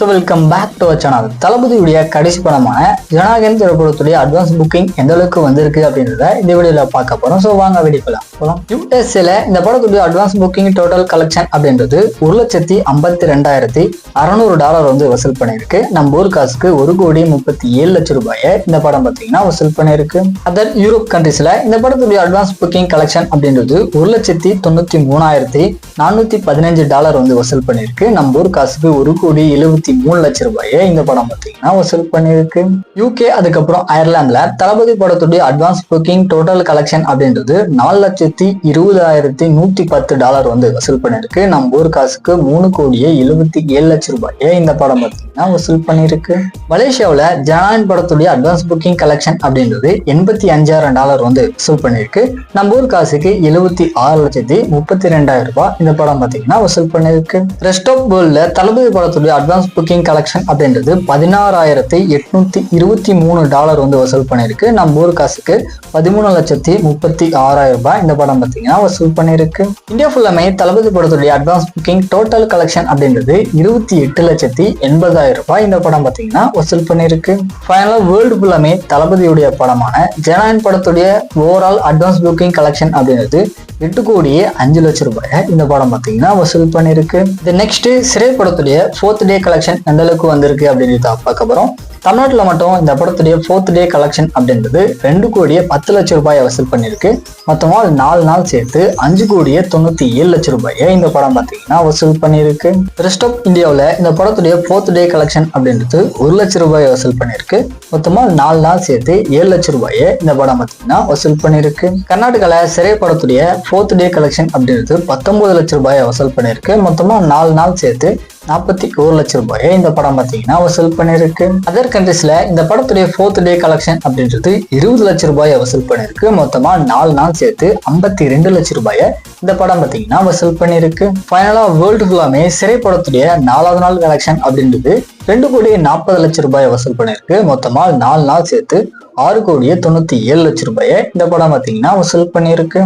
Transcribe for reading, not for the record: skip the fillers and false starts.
So welcome back to our channel. தளபதியுடைய கடைசி படமான ஜனநாயகன் திரைப்படத்துடைய அட்வான்ஸ் புக்கிங் எந்த அளவுக்கு வந்திருக்கு அப்படின்றத இந்த வீடியோல பார்க்க போறோம். ஸோ வாங்க வீடியோக்குள்ள போகலாம். யூஎஸ்ஏல இந்த படத்துடைய அட்வான்ஸ் புக்கிங் டோட்டல் கலெக்ஷன் அப்படின்றது $1,52,600 வந்து வசூல் பண்ணியிருக்கு. நம்ம ஊர் காசுக்கு $1,37,00,000 இந்த படம் பார்த்தீங்கன்னா வசூல் பண்ணியிருக்கு. அதர் யூரோப் கண்ட்ரீஸ்ல இந்த படத்துடைய அட்வான்ஸ் புக்கிங் கலெக்ஷன் அப்படின்றது $1,93,415 வந்து வசூல் பண்ணியிருக்கு. நம்ம ஊர் காசுக்கு $1,73,00,000 இந்த படம் பார்த்தீங்கன்னா வசூல் பண்ணியிருக்கு. யூகே அதுக்கப்புறம் அயர்லாந்துல தளபதி படத்துடைய அட்வான்ஸ் புக்கிங் டோட்டல் கலெக்ஷன் அப்படின்றது $4,20,110 வந்து வசூல் பண்ணியிருக்கு. நம்ம ஊர் காசுக்கு $3,77,00,000 இந்த படம் பார்த்தீங்கன்னா வசூல் பண்ணியிருக்கு. மலேசியாவில் ஜனநாயகன் படத்துடைய அட்வான்ஸ் புக்கிங் கலெக்ஷன் அப்படின்றது $85,000 வந்து வசூல் பண்ணியிருக்கு. நம்ம ஊர் காசுக்கு $76,32,000 இந்த படம் பார்த்தீங்கன்னா வசூல் பண்ணியிருக்கு. ரெஸ்ட் ஆஃப் வேர்ல்ட்ல தளபதி படத்துடைய அட்வான்ஸ் புக்கிங் கலெக்ஷன் அப்படின்றது $16,823 வந்து வசூல் பண்ணியிருக்கு. நம்ம ஊர் காசுக்கு $13,36,000 இந்த படம் பார்த்தீங்கன்னா வசூல் பண்ணியிருக்கு. இந்தியா ஃபுல்லாமே தளபதி படத்துடைய அட்வான்ஸ் புக்கிங் டோட்டல் கலெக்ஷன் அப்படின்றது $28,80,000 இந்த படம் பார்த்தீங்கன்னா வசூல் பண்ணியிருக்கு. ஃபைனலா வேர்ல்டு ஃபுல்லாமே தளபதியுடைய படமான ஜனநாயகன் படத்துடைய ஓவரால் அட்வான்ஸ் புக்கிங் கலெக்ஷன் அப்படின்றது $8,05,00,000 இந்த படம் பார்த்தீங்கன்னா வசூல் பண்ணியிருக்கு. நெக்ஸ்ட் சிறை படத்துடைய 4th டே கலெக்ஷன் எந்த அளவுக்கு வந்திருக்கு அப்படின்றத பார்க்க போறோம். தமிழ்நாட்டில் மட்டும் இந்த படத்துடைய 4th டே கலெக்ஷன் அப்படின்றது $2,10,00,000 வசூல் பண்ணியிருக்கு. மொத்தமாக 4 நாள் சேர்த்து $5,97,00,000 இந்த படம் பார்த்தீங்கன்னா வசூல் பண்ணியிருக்கு. ரெஸ்ட் ஆஃப் இந்தியாவில் இந்த படத்துடைய 4th டே கலெக்ஷன் அப்படின்றது $1,00,000 வசூல் பண்ணியிருக்கு. மொத்தமாக 4 நாள் சேர்த்து $7,00,000 இந்த படம் பார்த்தீங்கன்னா வசூல் பண்ணியிருக்கு. கர்நாடகாவில் சிறை படத்துடைய 4th டே கலெக்ஷன் அப்படின்றது $19,00,000 வசூல் பண்ணியிருக்கு. மொத்தமாக 4 நாள் சேர்த்து $41,00,000 இந்த படம் பார்த்தீங்கன்னா வசூல் பண்ணியிருக்கு. அதர் கண்ட்ரீஸ்ல இந்த படத்துடைய 4th டே கலெக்ஷன் அப்படின்றது $20,00,000 வசூல் பண்ணியிருக்கு. மொத்தமா 4 நாள் சேர்த்து $52,00,000 இந்த படம் பார்த்தீங்கன்னா வசூல் பண்ணியிருக்கு. ஃபைனலா வேர்ல்டு ஃபுல்லாமே சிறை படத்துடைய 4வது நாள் கலெக்ஷன் அப்படின்றது $2,40,00,000 வசூல் பண்ணியிருக்கு. மொத்தமா 4 நாள் சேர்த்து $6,97,00,000 இந்த படம் பார்த்தீங்கன்னா வசூல் பண்ணியிருக்கு.